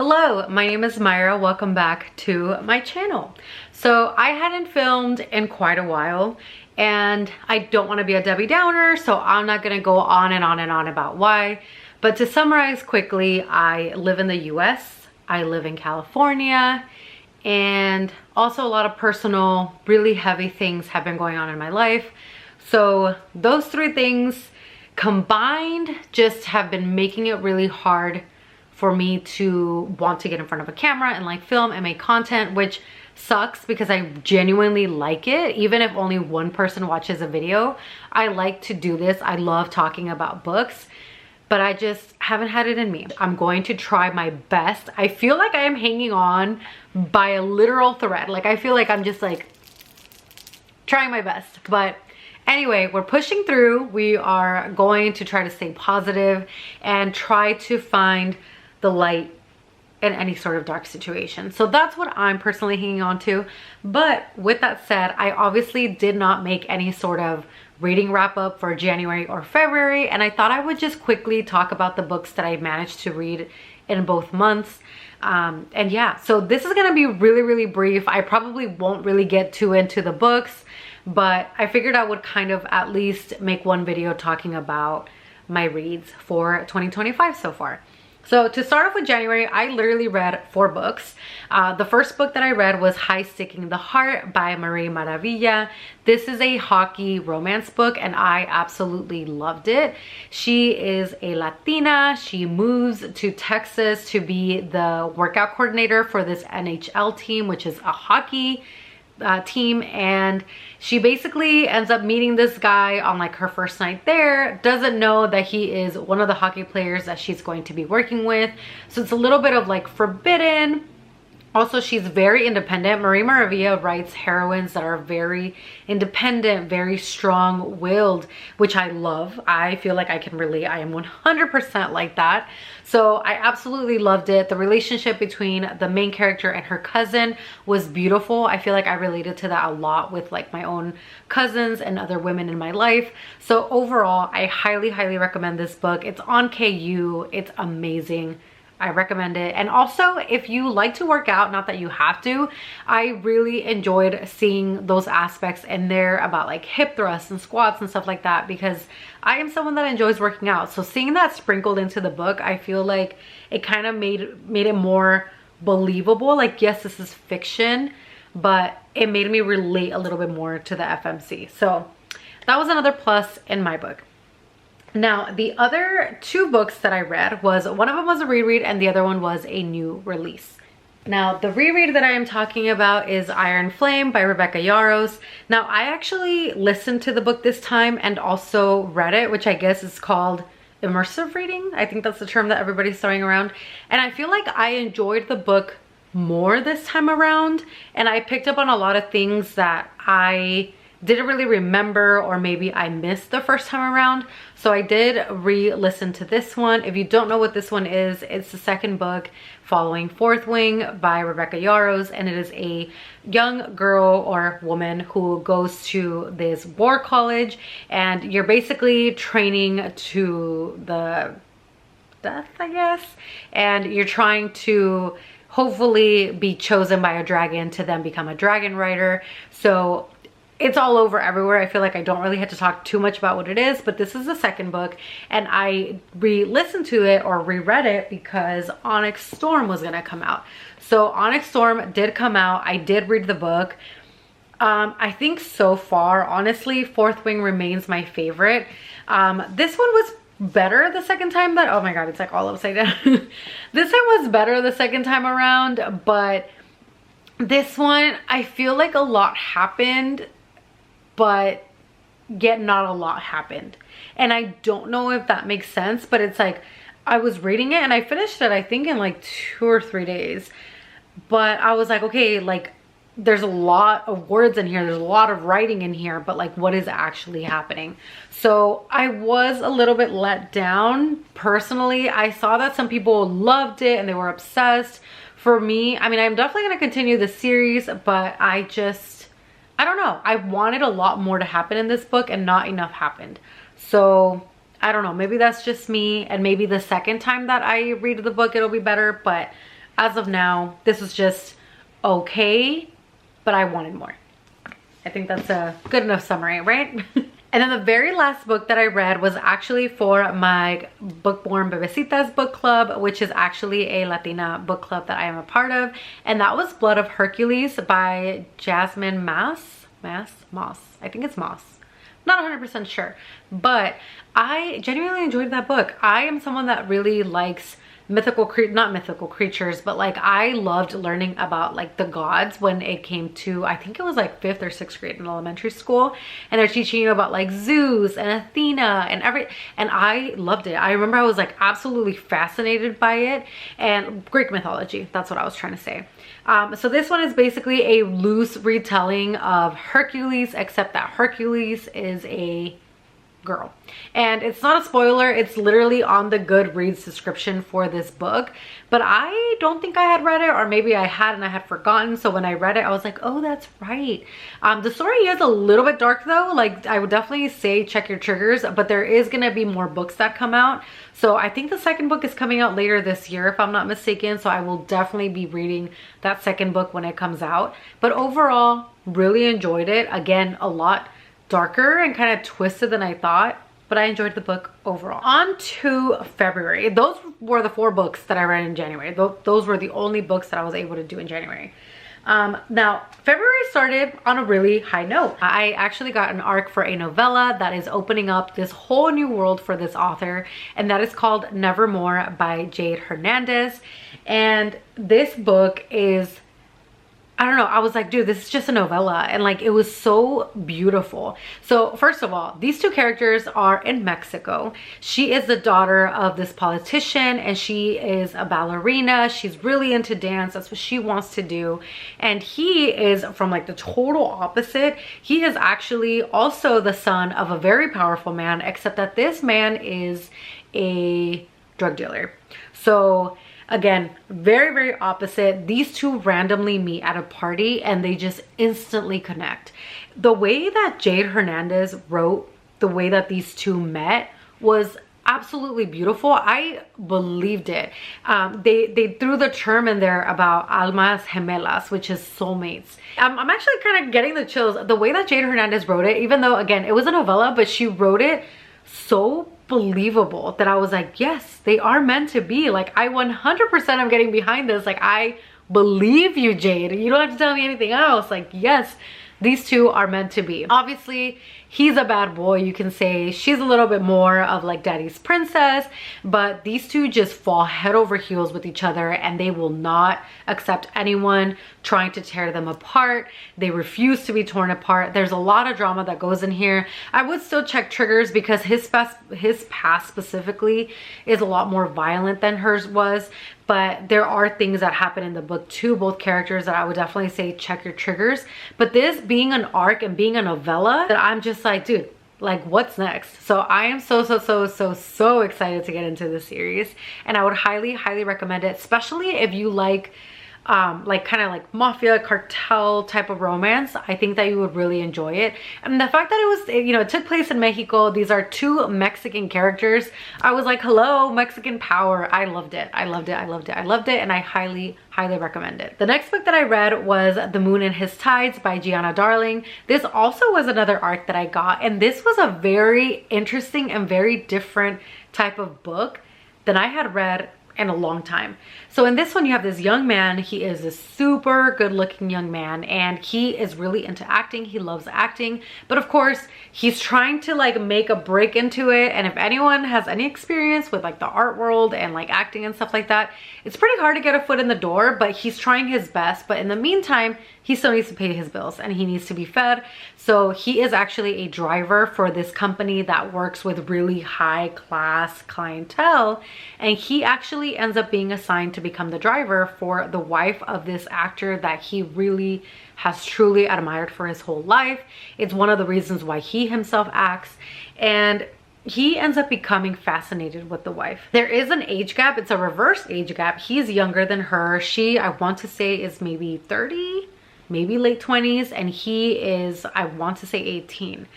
Hello, my name is Myra. Welcome back to my channel. So I hadn't filmed in quite a while and I don't want to be a Debbie Downer, so I'm not going to go on and on and on about why. But to summarize quickly, I live in the US, I live in California, and also a lot of personal, really heavy things have been going on in my life. So those three things combined just have been making it really hard for me to want to get in front of a camera and like film and make content, which sucks because I genuinely like it. Even if only one person watches a video, I like to do this. I love talking about books, but I just haven't had it in me. I'm going to try my best. I feel like I am hanging on by a literal thread. Like I feel like I'm just like trying my best, but anyway, we're pushing through. We are going to try to stay positive and try to find the light in any sort of dark situation. So that's what I'm personally hanging on to. But with that said, I obviously did not make any sort of reading wrap up for January or February, and I thought I would just quickly talk about the books that I managed to read in both months. And yeah, so this is gonna be really brief. I probably won't really get too into the books, but I figured I would kind of at least make one video talking about my reads for 2025 so far. So to start off with January, I literally read 4 books. The first book that I read was High Sticking the Heart by Marie Maravilla. This is a hockey romance book and I absolutely loved it. She is a Latina. She moves to Texas to be the workout coordinator for this NHL team, which is a hockey team, and she basically ends up meeting this guy on like her first night there, doesn't know that he is one of the hockey players that she's going to be working with. So it's a little bit of like forbidden. Also, she's very independent. Marie Maravilla writes heroines that are very independent, very strong-willed, which I love. I feel like I can relate. I am 100% like that. So I absolutely loved it. The relationship between the main character and her cousin was beautiful. I feel like I related to that a lot with like my own cousins and other women in my life. So overall, I highly recommend this book. It's on KU. It's amazing. I recommend it. And also, if you like to work out, not that you have to, I really enjoyed seeing those aspects in there about like hip thrusts and squats and stuff like that, because I am someone that enjoys working out. So seeing that sprinkled into the book, I feel like it kind of made it more believable. Like, yes, this is fiction, but it made me relate a little bit more to the FMC. So that was another plus in my book. Now, the other 2 books that I read one of them was a reread and the other one was a new release. Now, the reread that I am talking about is Iron Flame by Rebecca Yarros. Now, I actually listened to the book this time and also read it, which I guess is called immersive reading. I think that's the term that everybody's throwing around. And I feel like I enjoyed the book more this time around, and I picked up on a lot of things that I didn't really remember, or maybe I missed the first time around. So I did re-listen to this one. If you don't know what this one is, it's the second book following Fourth Wing by Rebecca Yarros, and it is a young girl or woman who goes to this war college, and you're basically training to the death, I guess, and you're trying to hopefully be chosen by a dragon to then become a dragon rider. So it's all over everywhere. I feel like I don't really have to talk too much about what it is, but this is the second book, and I re-listened to it or reread it because Onyx Storm was gonna come out. So Onyx Storm did come out. I did read the book. I think so far, honestly, Fourth Wing remains my favorite. This one was better the second time that, oh my god, it's like all upside down. This one was better the second time around, but this one, I feel like a lot happened, but yet not a lot happened. And I don't know if that makes sense, but it's like I was reading it and I finished it, I think, in like 2 or 3 days. But I was like, okay, like there's a lot of words in here, there's a lot of writing in here, but like what is actually happening? So I was a little bit let down personally. I saw that some people loved it and they were obsessed. For me, I mean, I'm definitely going to continue the series, but I don't know. I wanted a lot more to happen in this book and not enough happened. So I don't know, maybe that's just me, and maybe the second time that I read the book it'll be better, but as of now, this was just okay, but I wanted more. I think that's a good enough summary, right? And then the very last book that I read was actually for my Bookborn Bebecitas book club, which is actually a Latina book club that I am a part of. And that was Blood of Hercules by Jasmine Moss. I think it's Moss. Not 100% sure, but I genuinely enjoyed that book. I am someone that really likes not mythical creatures, but like I loved learning about like the gods when it came to, I think it was like 5th or 6th grade in elementary school, and they're teaching you about like Zeus and Athena and I loved it. I remember I was like absolutely fascinated by it, and Greek mythology, that's what I was trying to say. So this one is basically a loose retelling of Hercules, except that Hercules is a girl. And it's not a spoiler, it's literally on the Goodreads description for this book, but I don't think I had read it, or maybe I had and I had forgotten. So when I read it, I was like, oh, that's right. The story is a little bit dark though. Like I would definitely say check your triggers, but there is gonna be more books that come out. So I think the second book is coming out later this year, if I'm not mistaken. So I will definitely be reading that second book when it comes out. But overall, really enjoyed it. Again, a lot darker and kind of twisted than I thought, but I enjoyed the book overall. On to February. Those were the 4 books that I read in January. Those were the only books that I was able to do in January. Now, February started on a really high note. I actually got an arc for a novella that is opening up this whole new world for this author, and that is called Nevermore by Jade Hernandez. And this book is, I don't know, I was like, dude, this is just a novella, and like it was so beautiful. So first of all, these 2 characters are in Mexico. She is the daughter of this politician, and she is a ballerina. She's really into dance. That's what she wants to do. And he is from like the total opposite. He is actually also the son of a very powerful man, except that this man is a drug dealer. So again, very, very opposite. These 2 randomly meet at a party and they just instantly connect. The way that Jade Hernandez wrote the way that these 2 met was absolutely beautiful. I believed it. They threw the term in there about almas gemelas, which is soulmates. I'm actually kind of getting the chills. The way that Jade Hernandez wrote it, even though again, it was a novella, but she wrote it so believable that I was like, yes, they are meant to be. Like I 100% am getting behind this. Like I believe you, Jade. You don't have to tell me anything else. Like, yes, these 2 are meant to be. Obviously, he's a bad boy, you can say. She's a little bit more of like daddy's princess, but these 2 just fall head over heels with each other, and they will not accept anyone trying to tear them apart. They refuse to be torn apart. There's a lot of drama that goes in here. I would still check triggers because his past specifically is a lot more violent than hers was, but there are things that happen in the book to both characters that I would definitely say check your triggers. But this being an arc and being a novella, that I'm just like, dude, like what's next? So I am so excited to get into this series, and I would highly recommend it, especially if you like kind of like mafia cartel type of romance. I think that you would really enjoy it. And the fact that it was, you know, it took place in Mexico, these are 2 Mexican characters, I was like, hello, Mexican power. I loved it. I loved it. And I highly recommend it. The next book that I read was The Moon and His Tides by Gianna Darling. This also was another arc that I got, and this was a very interesting and very different type of book than I had read in a long time. So in this one, you have this young man. He is a super good looking young man, and he is really into acting. He loves acting, but of course he's trying to like make a break into it. And if anyone has any experience with like the art world and like acting and stuff like that, it's pretty hard to get a foot in the door, but he's trying his best. But in the meantime, he still needs to pay his bills and he needs to be fed. So he is actually a driver for this company that works with really high class clientele, and he actually ends up being assigned to become the driver for the wife of this actor that he really has truly admired for his whole life. It's one of the reasons why he himself acts, and he ends up becoming fascinated with the wife. There is an age gap. It's a reverse age gap. He's younger than her. She, I want to say, is maybe 30, maybe late 20s, and he is, I want to say, 18.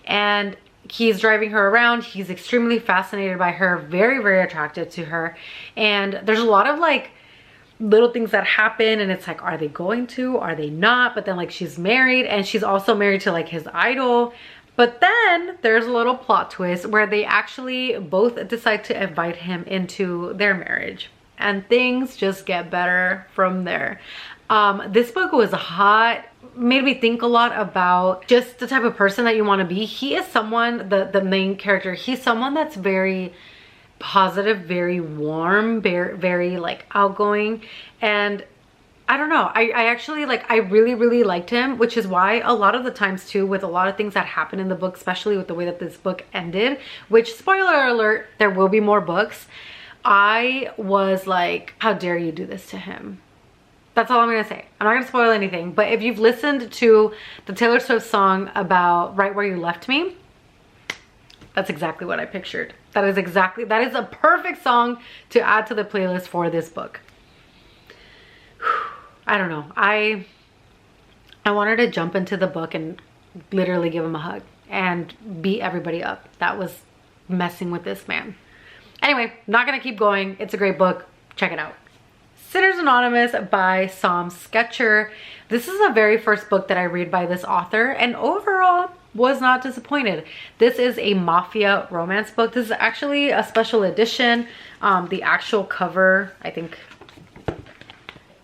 And he's driving her around. He's extremely fascinated by her, very attracted to her. And there's a lot of like little things that happen, and it's like, are they going to, are they not? But then like she's married, and she's also married to like his idol. But then there's a little plot twist where they actually both decide to invite him into their marriage, and things just get better from there. This book was hot, made me think a lot about just the type of person that you want to be. He is someone, the main character, he's someone that's very positive, very warm, very like outgoing. And I don't know, I actually like, I really liked him, which is why a lot of the times too, with a lot of things that happen in the book, especially with the way that this book ended, which, spoiler alert, there will be more books, I was like, how dare you do this to him? That's all I'm gonna say. I'm not gonna spoil anything, but if you've listened to the Taylor Swift song about Right Where You Left Me, that's exactly what I pictured. That is a perfect song to add to the playlist for this book. I don't know. I wanted to jump into the book and literally give him a hug and beat everybody up that was messing with this man. Anyway, not gonna keep going. It's a great book. Check it out. Sinners Anonymous by Sam Sketcher. This is the very first book that I read by this author, and overall was not disappointed. This is a mafia romance book. This is actually a special edition. The actual cover, I think,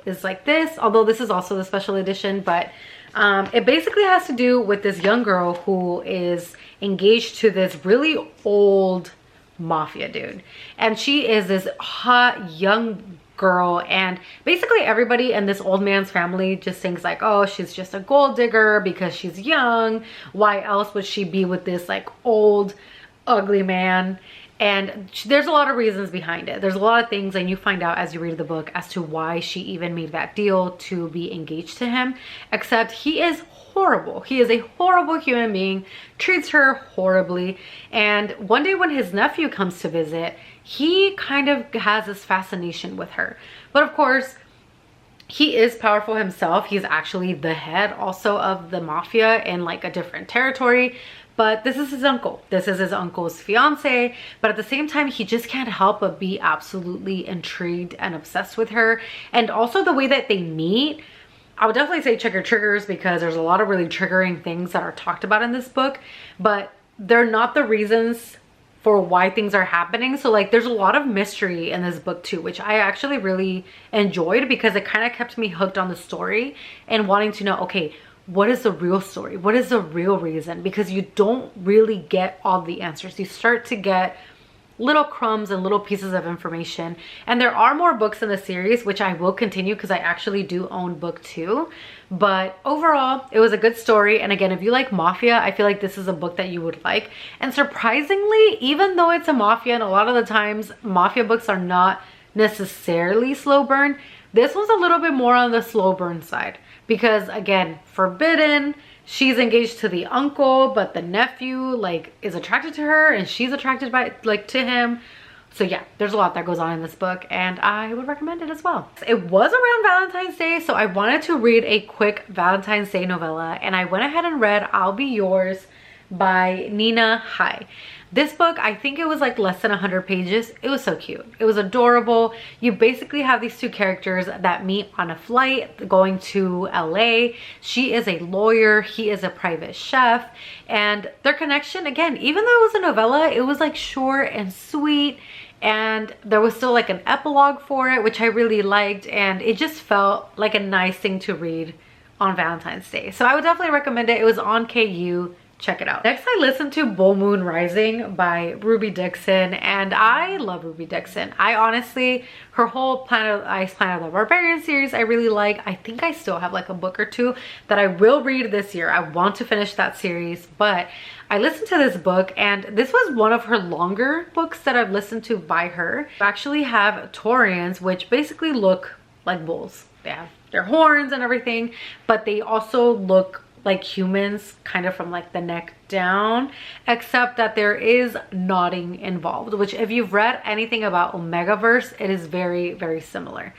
is like this, although this is also the special edition. But it basically has to do with this young girl who is engaged to this really old mafia dude, and she is this hot young girl, and basically everybody in this old man's family just thinks like, oh, she's just a gold digger because she's young. Why else would she be with this like old ugly man? And there's a lot of reasons behind it. There's a lot of things, and you find out as you read the book as to why she even made that deal to be engaged to him. Except he is horrible. He is a horrible human being, treats her horribly. And one day when his nephew comes to visit, he kind of has this fascination with her. But of course, he is powerful himself. He's actually the head also of the mafia in like a different territory. But this is his uncle. This is his uncle's fiance. But at the same time, he just can't help but be absolutely intrigued and obsessed with her. And also the way that they meet, I would definitely say check your triggers, because there's a lot of really triggering things that are talked about in this book, but they're not the reasons for why things are happening. So like there's a lot of mystery in this book too, which I actually really enjoyed, because it kind of kept me hooked on the story and wanting to know, okay, what is the real story? What is the real reason? Because you don't really get all the answers. You start to get little crumbs and little pieces of information. And there are more books in the series, which I will continue because I actually do own book 2. But overall, it was a good story. And again, if you like mafia, I feel like this is a book that you would like. And surprisingly, even though it's a mafia, and a lot of the times mafia books are not necessarily slow burn, this was a little bit more on the slow burn side. Because again, forbidden, she's engaged to the uncle, but the nephew like is attracted to her, and she's attracted to him. So yeah, there's a lot that goes on in this book, and I would recommend it as well. It was around Valentine's Day, so I wanted to read a quick Valentine's Day novella, and I went ahead and read I'll Be Yours by Nina Hai. This book, I think it was like less than 100 pages. It was so cute. It was adorable. You basically have these two characters that meet on a flight going to LA. She is a lawyer. He is a private chef. And their connection, again, even though it was a novella, it was like short and sweet. And there was still like an epilogue for it, which I really liked. And it just felt like a nice thing to read on Valentine's Day. So I would definitely recommend it. It was on KU. Check it out. Next, I listened to Bull Moon Rising by Ruby Dixon, and I love Ruby Dixon. I honestly, her whole Planet of the Barbarian series, I really like. I think I still have like a book or two that I will read this year. I want to finish that series, but I listened to this book, and this was one of her longer books that I've listened to by her. I actually have Taurians, which basically look like bulls. They have their horns and everything, but they also look like humans, kind of from like the neck down, except that there is nodding involved, which if you've read anything about Omegaverse, it is very, very similar.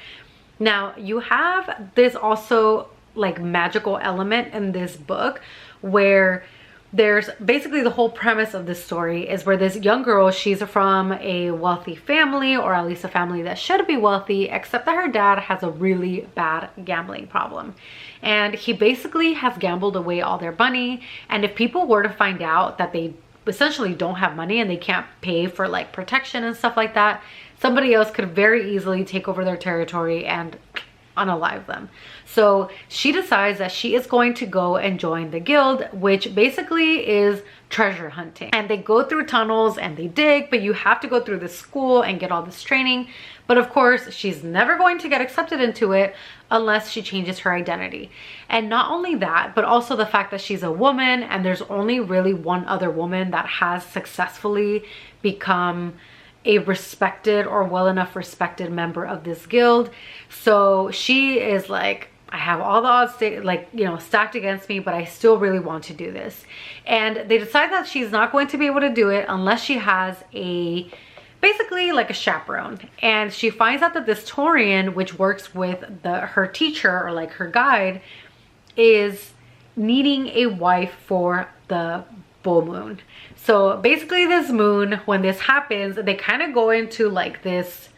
Now you have this also like magical element in this book where there's basically the whole premise of this story is where this young girl, she's from a wealthy family, or at least a family that should be wealthy, except that her dad has a really bad gambling problem. And he basically has gambled away all their money. And if people were to find out that they essentially don't have money and they can't pay for like protection and stuff like that, somebody else could very easily take over their territory and unalive them. So she decides that she is going to go and join the guild, which basically is treasure hunting. And they go through tunnels and they dig, but you have to go through this school and get all this training. But of course, she's never going to get accepted into it unless she changes her identity. And not only that, but also the fact that she's a woman, and there's only really one other woman that has successfully become a respected or well enough respected member of this guild. So she is like, I have all the odds stacked against me, but I still really want to do this. And they decide that she's not going to be able to do it unless she has basically like a chaperone. And she finds out that this Taurian, which works with her teacher or like her guide, is needing a wife for the full moon. So basically this moon, when this happens, they kind of go into like this,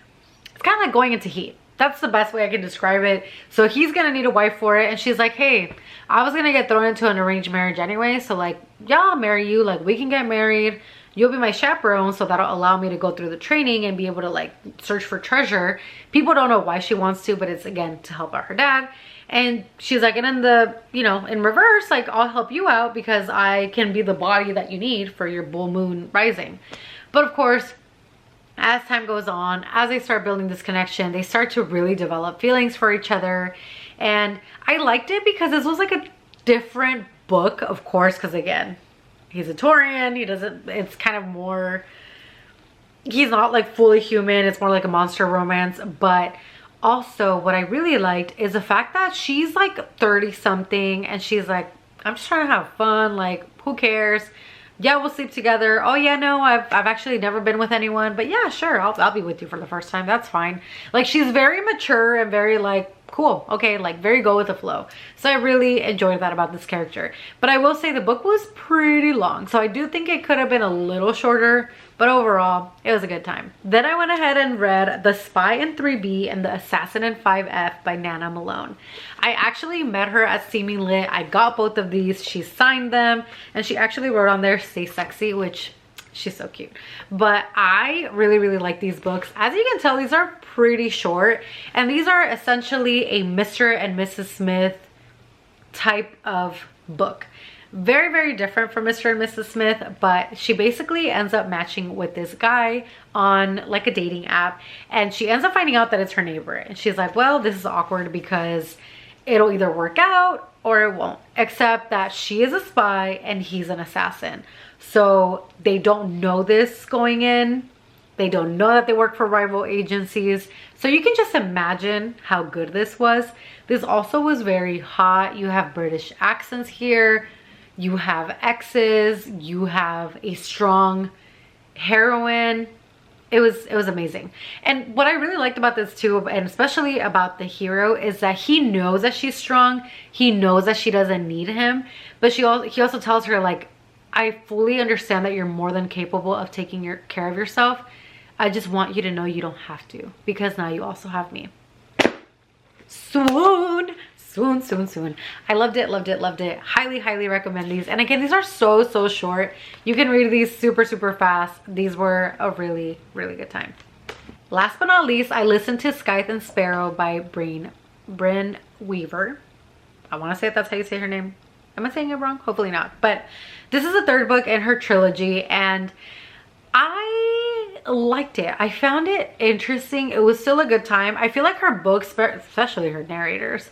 it's kind of like going into heat. That's the best way I can describe it. So he's gonna need a wife for it, and she's like, hey, I was gonna get thrown into an arranged marriage anyway, so like, yeah, I'll marry you, like we can get married, you'll be my chaperone, so that'll allow me to go through the training and be able to like search for treasure. People don't know why she wants to, but it's again to help out her dad. And she's like, and in the, in reverse, like I'll help you out because I can be the body that you need for your full moon rising. But of course, as time goes on, as they start building this connection, they start to really develop feelings for each other. And I liked it because this was like a different book, of course, because again, he's a Taurian. It's kind of more, he's not like fully human. It's more like a monster romance. But also what I really liked is the fact that she's like 30 something and she's like, I'm just trying to have fun. Like, who cares? Yeah, we'll sleep together. Oh yeah, no, I've actually never been with anyone, but yeah, sure, I'll be with you for the first time. That's fine. Like, she's very mature and very like, cool, okay, like very go with the flow. So I really enjoyed that about this character. But I will say the book was pretty long, so I do think it could have been a little shorter, but overall it was a good time. Then I went ahead and read The Spy in 3B and The Assassin in 5F by Nana Malone. I actually met her at Steaming Lit. I got both of these. She signed them, and she actually wrote on there, stay sexy, which she's so cute. But I really like these books. As you can tell, these are pretty short, and these are essentially a Mr. and Mrs. Smith type of book. Very different from Mr. and Mrs. Smith, but she basically ends up matching with this guy on like a dating app, and she ends up finding out that it's her neighbor. And she's like, well, this is awkward because it'll either work out or it won't, except that she is a spy and he's an assassin. So they don't know this going in. They don't know that they work for rival agencies. So you can just imagine how good this was. This also was very hot. You have British accents here. You have exes. You have a strong heroine. It was amazing. And what I really liked about this too, and especially about the hero, is that he knows that she's strong. He knows that she doesn't need him. But he also tells her, like, I fully understand that you're more than capable of taking care of yourself. I just want you to know you don't have to, because now you also have me. Swoon. I loved it. Highly recommend these. And again, these are so short. You can read these super fast. These were a really good time. Last but not least, I listened to Scythe and Sparrow by Bryn Weaver. I want to say that's how you say her name. Am I saying it wrong? Hopefully not. But this is the third book in her trilogy, and I liked it. I found it interesting. It was still a good time. I feel like her books, especially her narrators,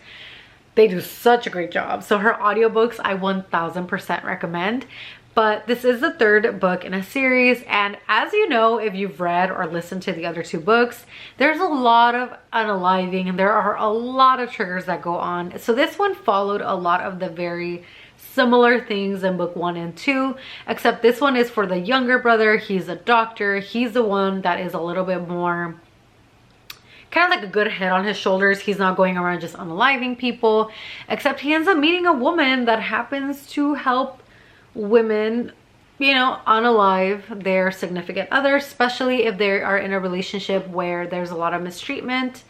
they do such a great job. So her audiobooks I 1000% recommend. But this is the third book in a series, and as you know, if you've read or listened to the other two books, there's a lot of unaliving and there are a lot of triggers that go on. So this one followed a lot of the very similar things in book 1 and 2, except this one is for the younger brother. He's a doctor. He's the one that is a little bit more kind of like a good head on his shoulders. He's not going around just unaliving people, except he ends up meeting a woman that happens to help women, you know, unalive their significant other, especially if they are in a relationship where there's a lot of mistreatment.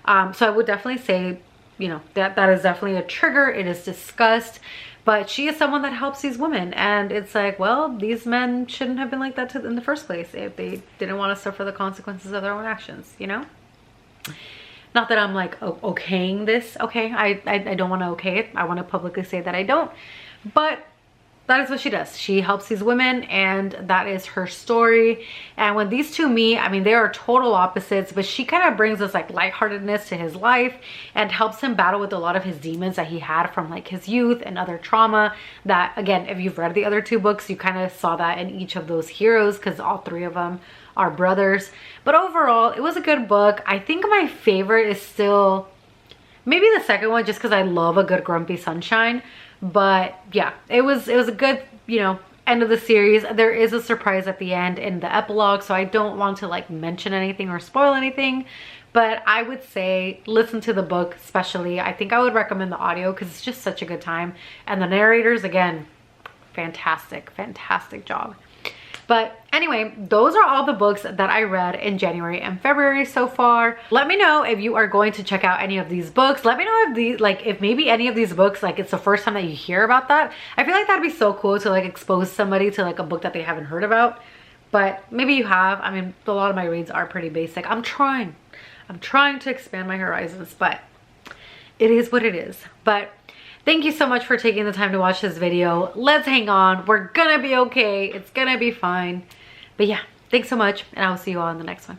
So I would definitely say, you know, that is definitely a trigger. It is discussed, but she is someone that helps these women, and it's like, well, these men shouldn't have been like that in the first place if they didn't want to suffer the consequences of their own actions, you know? Not that I'm like okaying this, okay? I don't want to okay it. I want to publicly say that I don't, but that is what she does. She helps these women, and that is her story. And when these two meet, I mean, they are total opposites, but she kind of brings this like lightheartedness to his life and helps him battle with a lot of his demons that he had from like his youth and other trauma that, again, if you've read the other two books, you kind of saw that in each of those heroes, because all three of them are brothers. But overall, it was a good book. I think my favorite is still maybe the second one, just because I love a good Grumpy Sunshine. But yeah, it was a good, you know, end of the series. There is a surprise at the end in the epilogue, so I don't want to like mention anything or spoil anything, but I would say listen to the book. Especially, I think I would recommend the audio because it's just such a good time, and the narrators, again, fantastic job. But anyway, those are all the books that I read in January and February so far. Let me know if you are going to check out any of these books. Let me know if these, like, if maybe any of these books, like, it's the first time that you hear about that. I feel like that'd be so cool to like expose somebody to like a book that they haven't heard about. But maybe you have. I mean, a lot of my reads are pretty basic. I'm trying to expand my horizons, but it is what it is. But thank you so much for taking the time to watch this video. Let's hang on. We're gonna be okay. It's gonna be fine. But yeah, thanks so much, and I'll see you all in the next one.